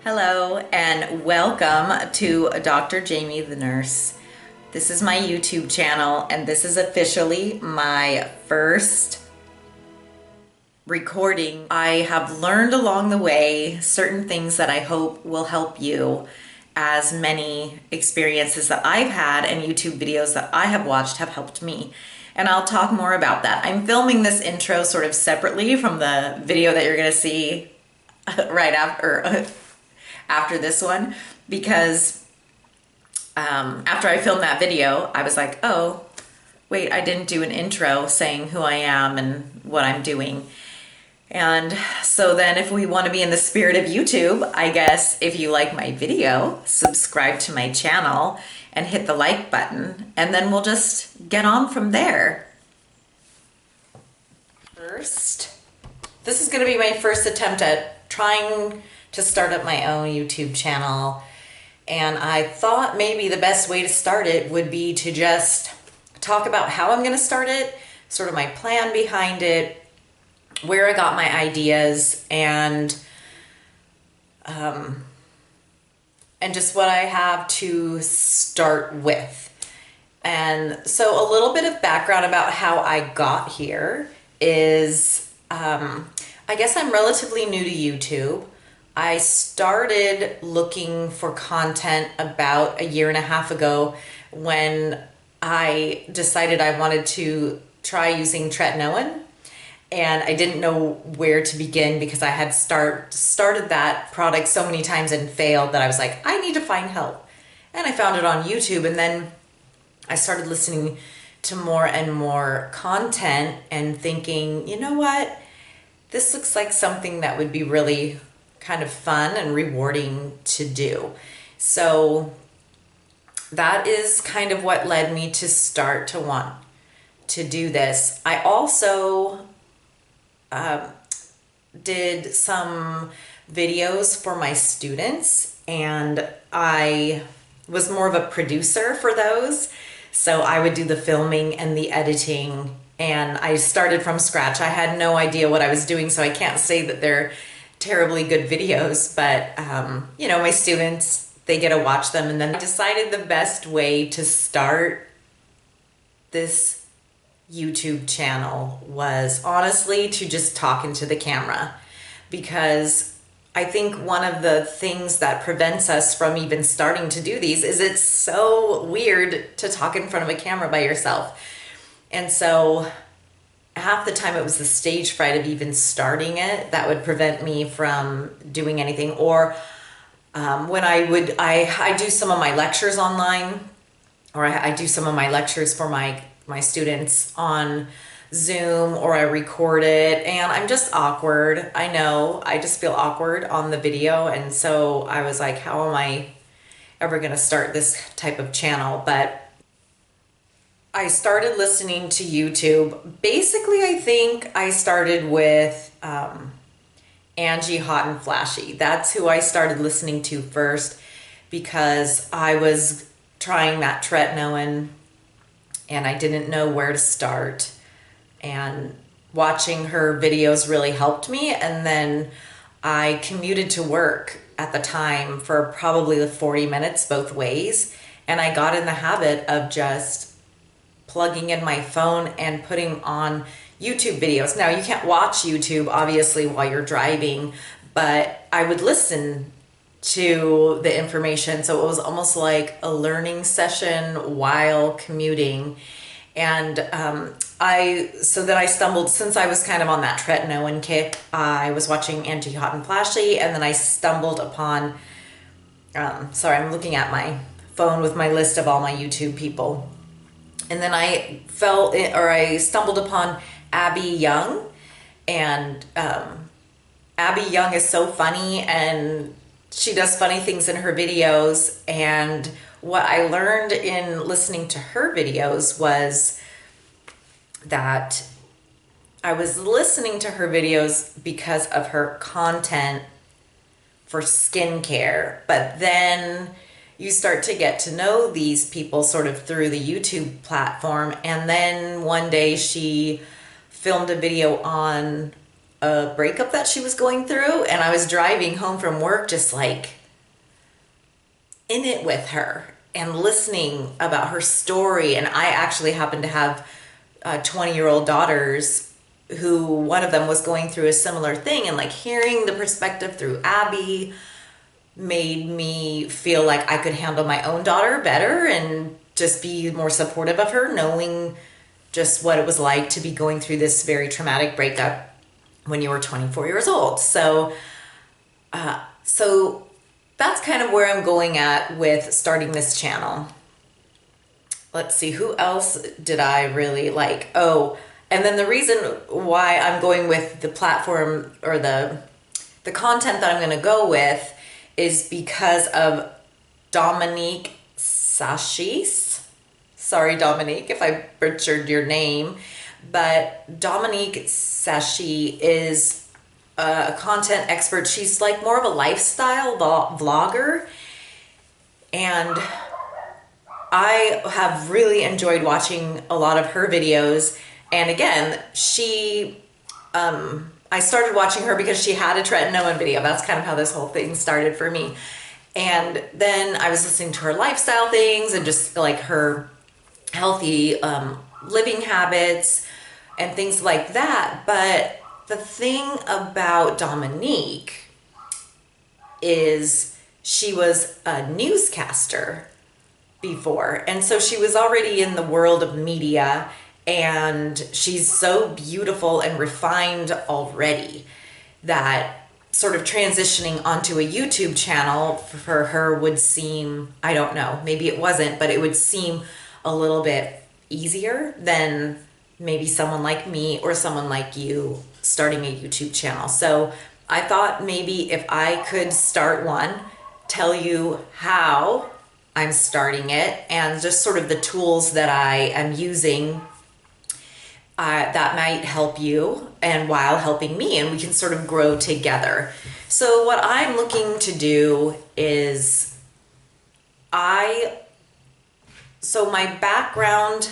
Hello and welcome to Dr. Jamie the Nurse. This is my YouTube channel and this is officially my first recording. I have learned along the way certain things that I hope will help you, as many experiences that I've had and YouTube videos that I have watched have helped me. And I'll talk more about that. I'm filming this intro sort of separately from the video that you're gonna see right after this one, because after I filmed that video, I was like, oh, wait, I didn't do an intro saying who I am and what I'm doing. And so then if we want to be in the spirit of YouTube, I guess if you like my video, subscribe to my channel and hit the like button, and then we'll just get on from there. First, this is going to be my first attempt at trying to start up my own YouTube channel. And I thought maybe the best way to start it would be to just talk about how I'm going to start it, sort of my plan behind it, where I got my ideas, and just what I have to start with. And so a little bit of background about how I got here is, I guess I'm relatively new to YouTube. I started looking for content about a year and a half ago when I decided I wanted to try using tretinoin. And I didn't know where to begin because I had started that product so many times and failed that I was like, I need to find help. And I found it on YouTube, and then I started listening to more and more content and thinking, you know what? This looks like something that would be really kind of fun and rewarding to do. So that is kind of what led me to start to want to do this. I also did some videos for my students, and I was more of a producer for those. So I would do the filming and the editing, and I started from scratch. I had no idea what I was doing, so I can't say that they're terribly good videos, but you know, my students, they get to watch them. And then I decided the best way to start this YouTube channel was honestly to just talk into the camera, because I think one of the things that prevents us from even starting to do these is it's so weird to talk in front of a camera by yourself. And so half the time it was the stage fright of even starting it that would prevent me from doing anything. Or when I do some of my lectures online, or I do some of my lectures for my students on Zoom, or I record it, and I'm just awkward. I know, I just feel awkward on the video. And so I was like, how am I ever going to start this type of channel? But I started listening to YouTube. Basically, I think I started with Angie Hot and Flashy. That's who I started listening to first, because I was trying that tretinoin and I didn't know where to start. And watching her videos really helped me. And then I commuted to work at the time for probably 40 minutes both ways. And I got in the habit of just plugging in my phone and putting on YouTube videos. Now, you can't watch YouTube obviously while you're driving, but I would listen to the information. So it was almost like a learning session while commuting. And so then I stumbled, since I was kind of on that tretinoin kick, I was watching Angie Hot and Flashy, and then I stumbled upon, sorry, I'm looking at my phone with my list of all my YouTube people. And then I stumbled upon Abby Young, and Abby Young is so funny, and she does funny things in her videos. And what I learned in listening to her videos was that I was listening to her videos because of her content for skincare, but then you start to get to know these people sort of through the YouTube platform. And then one day she filmed a video on a breakup that she was going through, and I was driving home from work just like in it with her and listening about her story. And I actually happened to have 20-year-old daughters who one of them was going through a similar thing, and like hearing the perspective through Abby made me feel like I could handle my own daughter better and just be more supportive of her, knowing just what it was like to be going through this very traumatic breakup when you were 24 years old. So that's kind of where I'm going at with starting this channel. Let's see, who else did I really like? Oh, and then the reason why I'm going with the platform or the content that I'm going to go with is because of Dominique Sachis. Sorry, Dominique, if I butchered your name, but Dominique Sachis is a content expert. She's like more of a lifestyle vlogger, and I have really enjoyed watching a lot of her videos. And again, I started watching her because she had a tretinoin video. That's kind of how this whole thing started for me. And then I was listening to her lifestyle things and just like her healthy living habits and things like that. But the thing about Dominique is she was a newscaster before. And so she was already in the world of media, and she's so beautiful and refined already that sort of transitioning onto a YouTube channel for her would seem, I don't know, maybe it wasn't, but it would seem a little bit easier than maybe someone like me or someone like you starting a YouTube channel. So I thought maybe if I could start one, tell you how I'm starting it and just sort of the tools that I am using that might help you and while helping me, and we can sort of grow together. So what I'm looking to do is so my background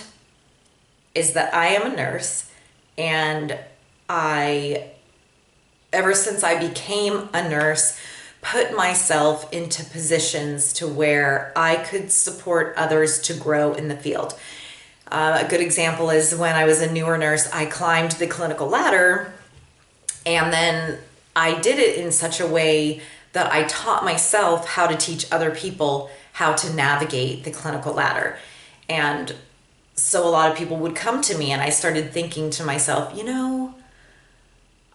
is that I am a nurse, and ever since I became a nurse, put myself into positions to where I could support others to grow in the field. A good example is when I was a newer nurse, I climbed the clinical ladder, and then I did it in such a way that I taught myself how to teach other people how to navigate the clinical ladder. And so a lot of people would come to me, and I started thinking to myself,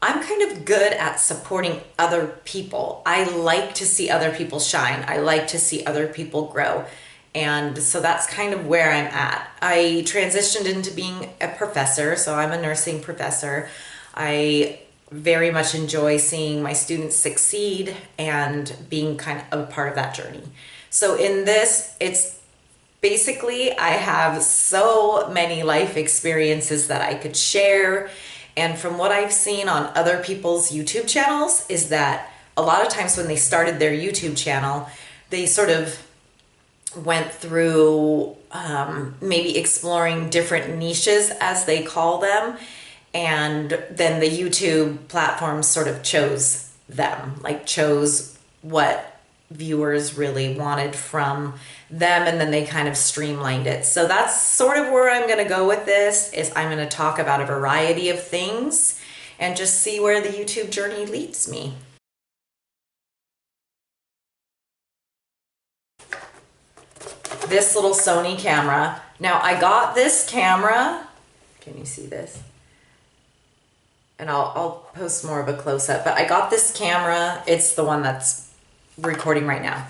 I'm kind of good at supporting other people. I like to see other people shine. I like to see other people grow. And so that's kind of where I'm at. I transitioned into being a professor, so I'm a nursing professor. I very much enjoy seeing my students succeed and being kind of a part of that journey. So in this, it's basically, I have so many life experiences that I could share. And from what I've seen on other people's YouTube channels is that a lot of times when they started their YouTube channel, they sort of went through maybe exploring different niches, as they call them. And then the YouTube platform sort of chose them, like chose what viewers really wanted from them, and then they kind of streamlined it. So that's sort of where I'm going to go with this, is I'm going to talk about a variety of things and just see where the YouTube journey leads me. This little Sony camera. Now I got this camera, can you see this? And I'll post more of a close-up, but I got this camera. It's the one that's recording right now.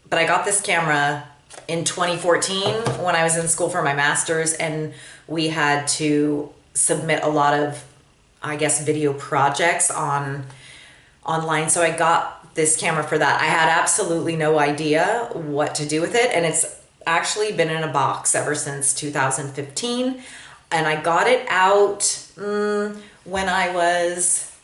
But I got this camera in 2014 when I was in school for my master's, and we had to submit a lot of, I guess, video projects online. So I got this camera for that. I had absolutely no idea what to do with it, and it's actually been in a box ever since 2015. And I got it out when I was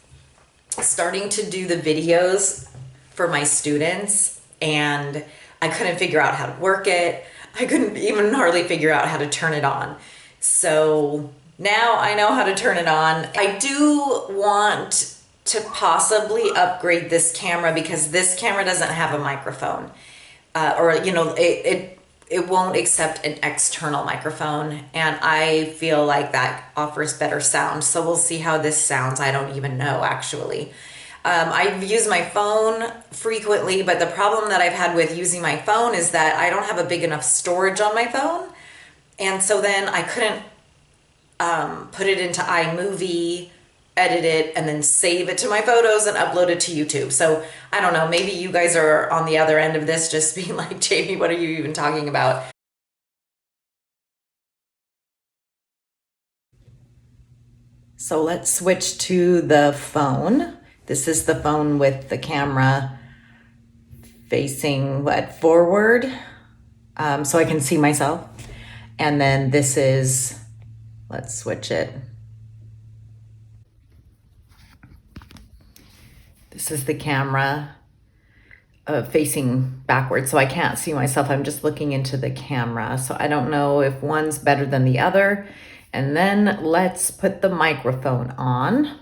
starting to do the videos for my students, and I couldn't figure out how to work it. I couldn't even hardly figure out how to turn it on. So Now I know how to turn it on. I do want to possibly upgrade this camera because this camera doesn't have a microphone. Or it won't accept an external microphone, and I feel like that offers better sound. So we'll see how this sounds. I don't even know, actually. I use my phone frequently, but the problem that I've had with using my phone is that I don't have a big enough storage on my phone, and so then I couldn't put it into iMovie, edit it, and then save it to my photos and upload it to YouTube. So I don't know, maybe you guys are on the other end of this just being like, Jamie, what are you even talking about? So let's switch to the phone. This is the phone with the camera facing forward, so I can see myself. And then this is, let's switch it. This is the camera facing backwards, so I can't see myself. I'm just looking into the camera. So I don't know if one's better than the other. And then let's put the microphone on.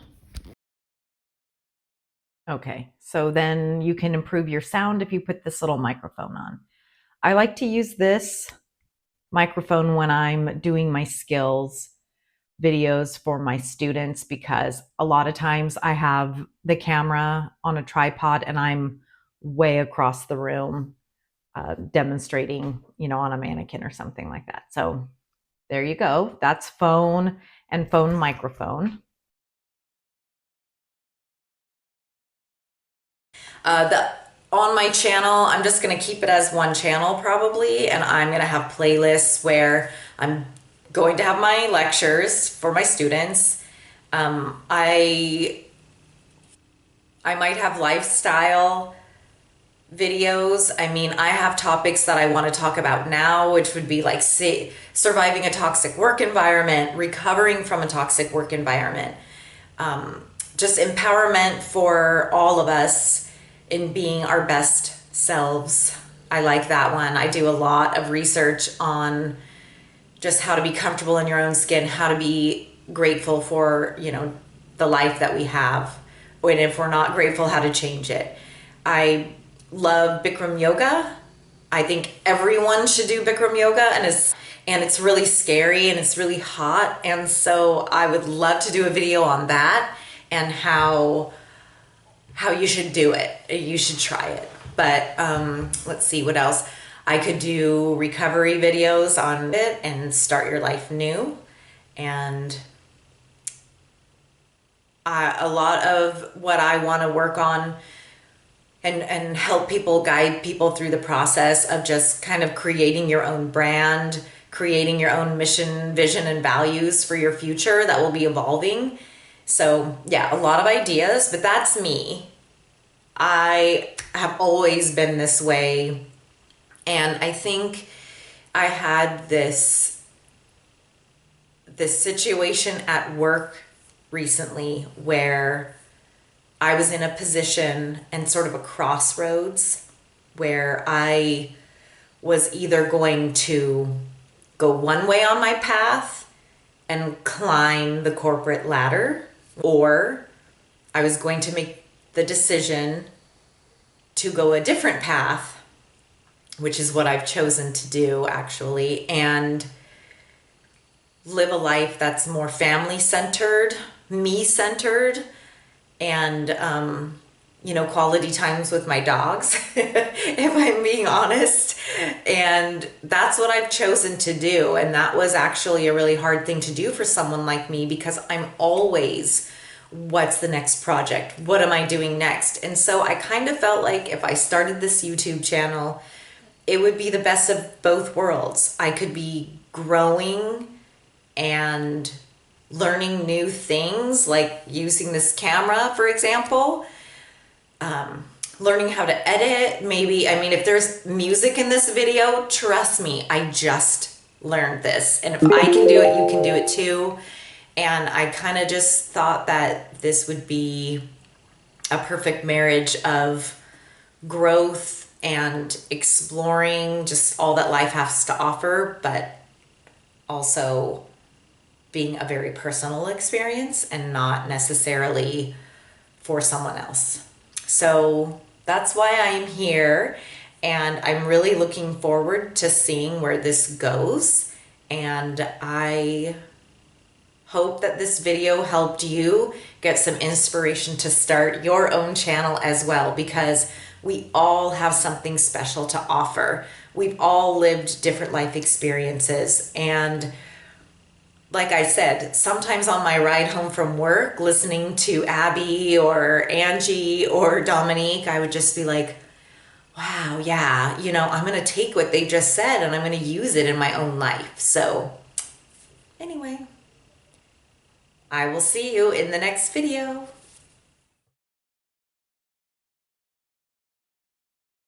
Okay, so then you can improve your sound if you put this little microphone on. I like to use this microphone when I'm doing my skills videos for my students, because a lot of times I have the camera on a tripod and I'm way across the room demonstrating, on a mannequin or something like that. So there you go. That's phone and phone microphone. On my channel, I'm just going to keep it as one channel probably, and I'm going to have playlists where I'm going to have my lectures for my students. I might have lifestyle videos. I mean, I have topics that I want to talk about now, which would be like, say, surviving a toxic work environment, recovering from a toxic work environment, just empowerment for all of us in being our best selves. I like that one. I do a lot of research on just how to be comfortable in your own skin, how to be grateful for, the life that we have. And if we're not grateful, how to change it. I love Bikram yoga. I think everyone should do Bikram yoga, and it's really scary and it's really hot. And so I would love to do a video on that and how you should do it. You should try it. But let's see what else. I could do recovery videos on it and start your life new. And a lot of what I want to work on and help people, guide people through the process of just kind of creating your own brand, creating your own mission, vision, and values for your future that will be evolving. So yeah, a lot of ideas, but that's me. I have always been this way. And I think I had this situation at work recently where I was in a position and sort of a crossroads where I was either going to go one way on my path and climb the corporate ladder, or I was going to make the decision to go a different path, which is what I've chosen to do actually, and live a life that's more family-centered, me-centered, and quality times with my dogs, if I'm being honest. And that's what I've chosen to do. And that was actually a really hard thing to do for someone like me, because I'm always, what's the next project? What am I doing next? And so I kind of felt like if I started this YouTube channel, it would be the best of both worlds. I could be growing and learning new things, like using this camera, for example, learning how to edit. Maybe, if there's music in this video, trust me, I just learned this. And if I can do it, you can do it too. And I kind of just thought that this would be a perfect marriage of growth and exploring just all that life has to offer, but also being a very personal experience and not necessarily for someone else. So that's why I'm here, and I'm really looking forward to seeing where this goes. And I hope that this video helped you get some inspiration to start your own channel as well, because we all have something special to offer. We've all lived different life experiences, and like I said, sometimes on my ride home from work, listening to Abby or Angie or Dominique, I would just be like, wow, yeah, you know, I'm going to take what they just said and I'm going to use it in my own life. So anyway, I will see you in the next video.